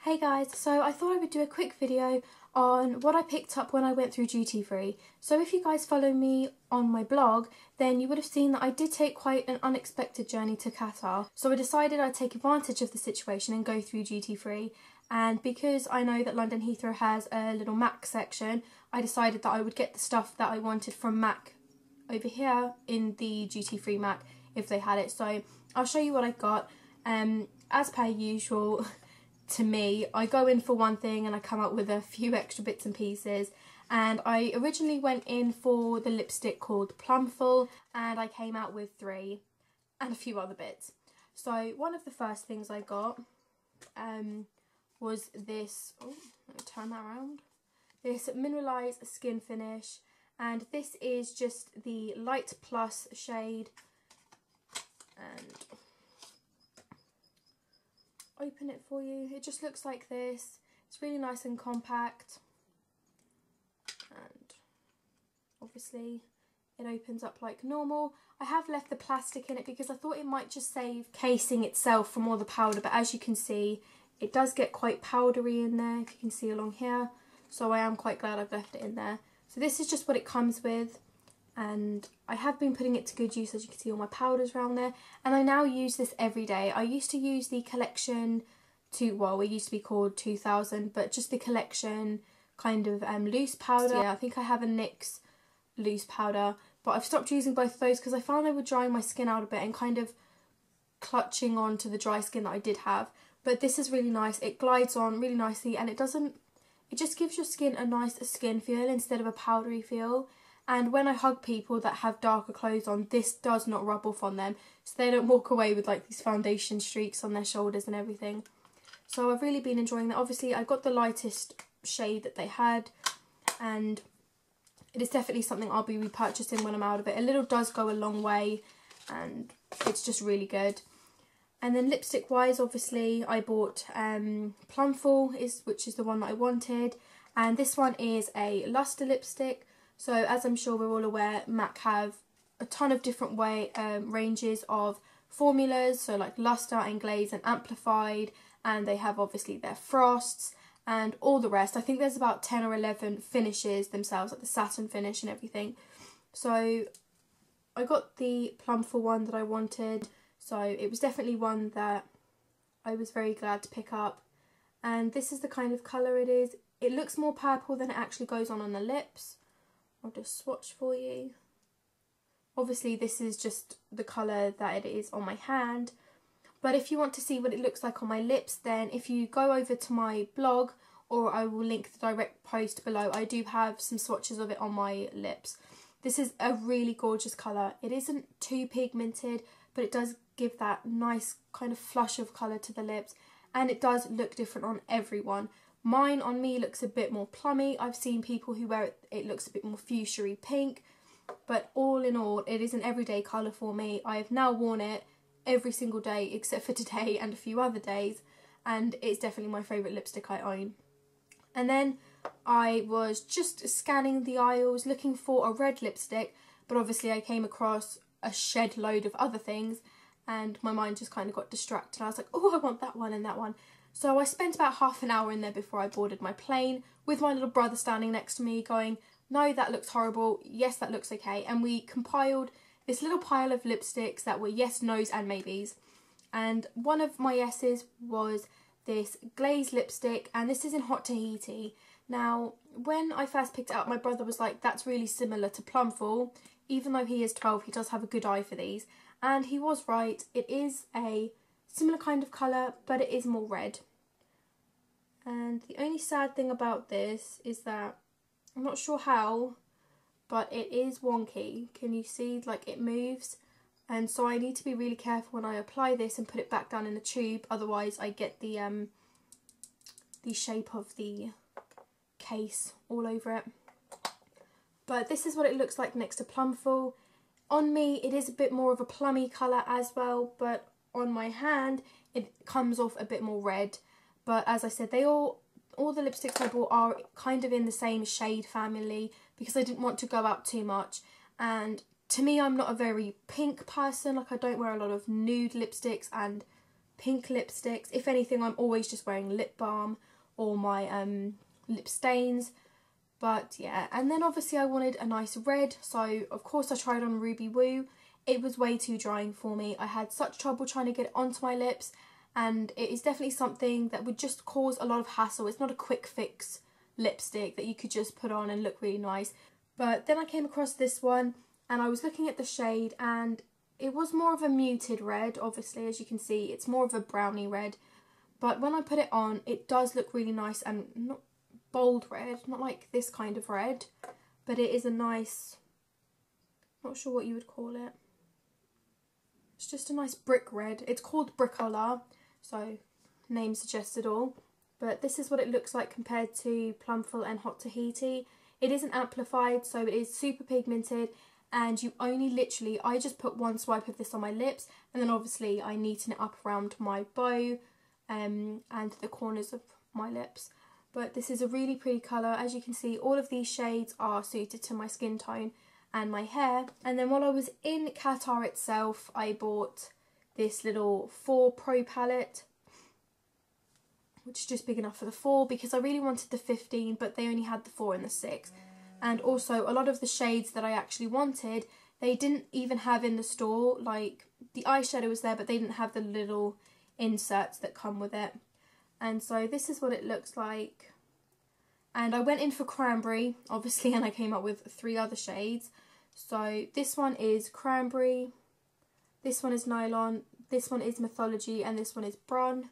Hey guys, so I thought I would do a quick video on what I picked up when I went through duty free. So if you guys follow me on my blog, then you would have seen that I did take quite an unexpected journey to Qatar. So I decided I'd take advantage of the situation and go through duty free. And because I know that London Heathrow has a little MAC section, I decided that I would get the stuff that I wanted from MAC over here in the duty free MAC if they had it. So I'll show you what I got. As per usual, to me, I go in for one thing and I come out with a few extra bits and pieces. And I originally went in for the lipstick called Plumful, and I came out with 3 and a few other bits. So one of the first things I got was this, oh, let me turn that around, this Mineralize Skinfinish, and this is just the Light Plus shade. And open it for you. It just looks like this. It's really nice and compact, and obviously it opens up like normal. I have left the plastic in it because I thought it might just save casing itself from all the powder, but as you can see it does get quite powdery in there, if you can see along here, so I am quite glad I've left it in there. So this is just what it comes with, and I have been putting it to good use. As you can see, all my powders around there, and I now use this every day. I used to use the collection well, it used to be called 2000, but just the collection kind of loose powder. Yeah, I think I have a NYX loose powder, but I've stopped using both of those because I found they were drying my skin out a bit and kind of clutching on to the dry skin that I did have. But this is really nice. It glides on really nicely, and it just gives your skin a nice skin feel instead of a powdery feel. And when I hug people that have darker clothes on, this does not rub off on them, so they don't walk away with like these foundation streaks on their shoulders and everything. So I've really been enjoying that. Obviously I got the lightest shade that they had, and it is definitely something I'll be repurchasing when I'm out of it. A little does go a long way, and it's just really good. And then lipstick wise, obviously I bought Plumful, which is the one that I wanted, and this one is a luster lipstick. So as I'm sure we're all aware, MAC have a ton of different ranges of formulas, so like luster and glaze and amplified, and they have obviously their frosts and all the rest. I think there's about 10 or 11 finishes themselves, like the satin finish and everything. So I got the Plumful one that I wanted, so it was definitely one that I was very glad to pick up. And this is the kind of colour it is. It looks more purple than it actually goes on the lips. I'll just swatch for you. Obviously this is just the colour that it is on my hand, but if you want to see what it looks like on my lips, then if you go over to my blog, or I will link the direct post below, I do have some swatches of it on my lips. This is a really gorgeous colour. It isn't too pigmented, but it does give that nice kind of flush of colour to the lips, and it does look different on everyone. Mine on me looks a bit more plummy. I've seen people who wear it, it looks a bit more fuchsia-y pink, but all in all it is an everyday colour for me. I have now worn it every single day except for today and a few other days, and it's definitely my favourite lipstick I own. And then I was just scanning the aisles looking for a red lipstick, but obviously I came across a shed load of other things and my mind just kind of got distracted. I was like, oh, I want that one and that one. So I spent about half an hour in there before I boarded my plane, with my little brother standing next to me going, no, that looks horrible, yes, that looks okay. And we compiled this little pile of lipsticks that were yes, no's and maybes. And one of my yeses was this glaze lipstick, and this is in Hot Tahiti. Now, when I first picked it up, my brother was like, that's really similar to Plumful. Even though he is 12, he does have a good eye for these. And he was right, it is a similar kind of colour, but it is more red. And the only sad thing about this is that I'm not sure how, but it is wonky. Can you see, like, it moves? And so I need to be really careful when I apply this and put it back down in the tube, otherwise I get the shape of the case all over it. But this is what it looks like next to Plumful. On me it is a bit more of a plummy colour as well, but on my hand it comes off a bit more red. But as I said, all the lipsticks I bought are kind of in the same shade family because I didn't want to go out too much. And to me, I'm not a very pink person. Like, I don't wear a lot of nude lipsticks, and pink lipsticks. If anything, I'm always just wearing lip balm or my lip stains. But yeah, and then obviously I wanted a nice red, so of course I tried on Ruby Woo. It was way too drying for me. I had such trouble trying to get it onto my lips, and it is definitely something that would just cause a lot of hassle. It's not a quick fix lipstick that you could just put on and look really nice. But then I came across this one and I was looking at the shade, and it was more of a muted red. Obviously, as you can see, it's more of a brownie red. But when I put it on, it does look really nice, and not bold red, not like this kind of red, but it is a nice, not sure what you would call it. It's just a nice brick red. It's called Brick Ola, so name suggests it all. But this is what it looks like compared to Plumful and Hot Tahiti. It isn't amplified, so it is super pigmented, and you only literally, I just put one swipe of this on my lips, and then obviously I neaten it up around my bow and the corners of my lips. But this is a really pretty colour. As you can see, all of these shades are suited to my skin tone and my hair. And then while I was in Qatar itself, I bought this little 4 Pro palette, which is just big enough for the 4, because I really wanted the 15, but they only had the 4 and the 6. And also a lot of the shades that I actually wanted, they didn't even have in the store. Like, the eyeshadow was there, but they didn't have the little inserts that come with it. And so this is what it looks like. And I went in for cranberry, obviously, and I came up with 3 other shades. So this one is cranberry, this one is nylon, this one is mythology, and this one is brun.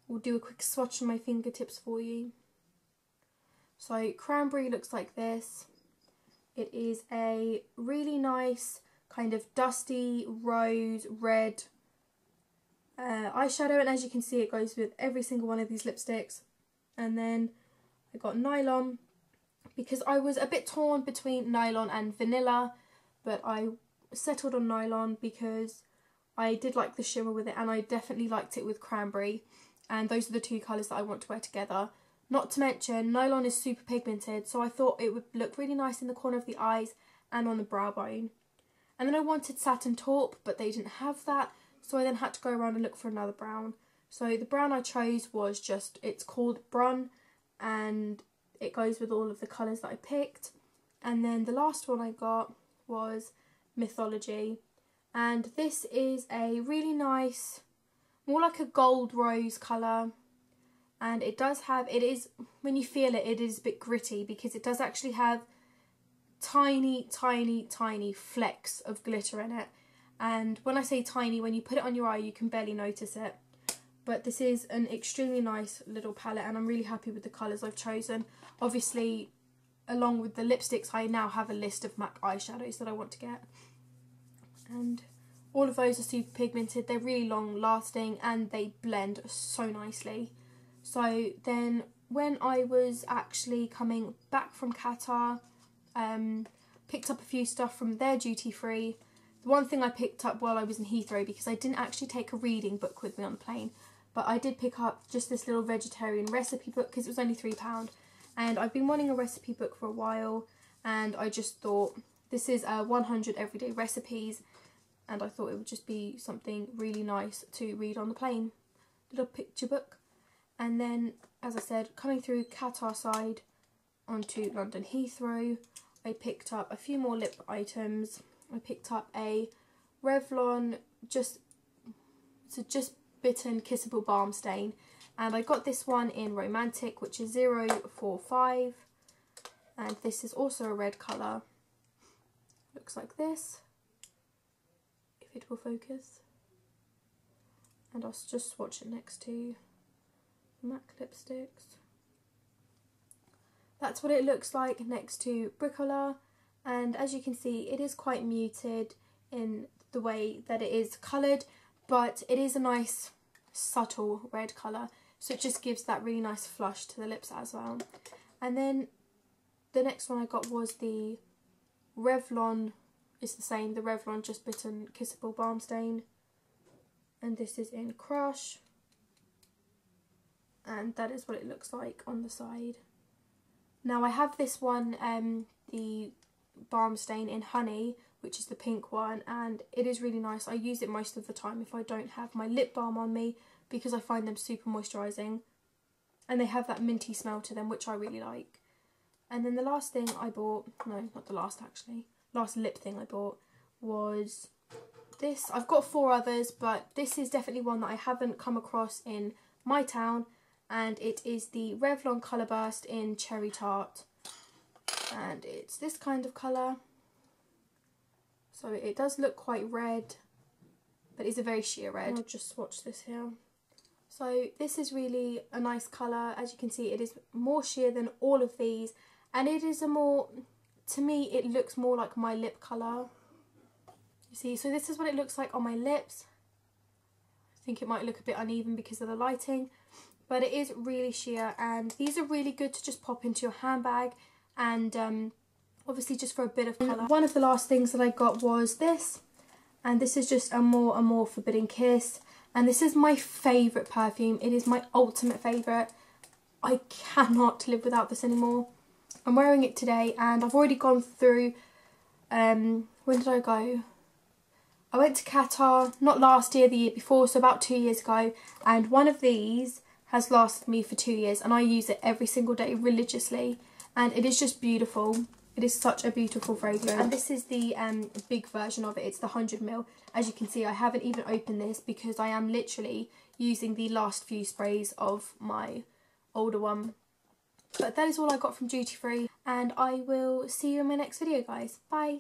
We'll do a quick swatch on my fingertips for you. So cranberry looks like this. It is a really nice kind of dusty rose red eyeshadow, and as you can see, it goes with every single one of these lipsticks. And then I got nylon, because I was a bit torn between nylon and vanilla, but I settled on nylon because I did like the shimmer with it, and I definitely liked it with cranberry, and those are the 2 colours that I want to wear together. Not to mention, nylon is super pigmented, so I thought it would look really nice in the corner of the eyes and on the brow bone. And then I wanted satin taupe, but they didn't have that, so I then had to go around and look for another brown. So the brown I chose was just, it's called Brun, and it goes with all of the colours that I picked. And then the last one I got was Mythology, and this is a really nice, more like a gold rose colour. And it does have, it is, when you feel it, it is a bit gritty, because it does actually have tiny, tiny, tiny flecks of glitter in it. And when I say tiny, when you put it on your eye, you can barely notice it. But this is an extremely nice little palette, and I'm really happy with the colours I've chosen. Obviously, along with the lipsticks, I now have a list of MAC eyeshadows that I want to get. And all of those are super pigmented, they're really long lasting, and they blend so nicely. So then when I was actually coming back from Qatar, picked up a few stuff from their duty free. The one thing I picked up while I was in Heathrow, because I didn't actually take a reading book with me on the plane, but I did pick up just this little vegetarian recipe book, because it was only £3. And I've been wanting a recipe book for a while, and I just thought this is 100 everyday recipes, and I thought it would just be something really nice to read on the plane. Little picture book. And then, as I said, coming through Qatar side onto London Heathrow, I picked up a few more lip items. I picked up a Revlon just bitten kissable balm stain, and I got this one in Romantic, which is 045, and this is also a red colour. Looks like this, if it will focus, and I'll just swatch it next to MAC lipsticks. That's what it looks like next to Brick Ola, and as you can see, it is quite muted in the way that it is coloured, but it is a nice subtle red colour, so it just gives that really nice flush to the lips as well. And then the next one I got was the Revlon, it's the same, the Revlon Just Bitten Kissable Balm Stain, and this is in Crush, and that is what it looks like on the side. Now I have this one, the balm stain in Honey, which is the pink one, and it is really nice. I use it most of the time if I don't have my lip balm on me, because I find them super moisturising. And they have that minty smell to them, which I really like. And then the last thing I bought, no, not the last actually, last lip thing I bought was this. I've got 4 others, but this is definitely one that I haven't come across in my town. And it is the Revlon Colour Burst in Cherry Tart. And it's this kind of colour. So it does look quite red, but it's a very sheer red. I'll just swatch this here. So this is really a nice colour. As you can see, it is more sheer than all of these. And it is a more, to me, it looks more like my lip colour. You see, so this is what it looks like on my lips. I think it might look a bit uneven because of the lighting. But it is really sheer, and these are really good to just pop into your handbag, and obviously just for a bit of colour. One of the last things that I got was this, and this is just a more Forbidden Kiss, and this is my favourite perfume. It is my ultimate favourite. I cannot live without this anymore. I'm wearing it today, and I've already gone through, when did I go? I went to Qatar, not last year, the year before, so about 2 years ago, and one of these has lasted me for 2 years, and I use it every single day religiously, and it is just beautiful. It is such a beautiful fragrance, and this is the big version of it. It's the 100ml. As you can see, I haven't even opened this because I am literally using the last few sprays of my older one. But that is all I got from Duty Free, and I will see you in my next video, guys. Bye.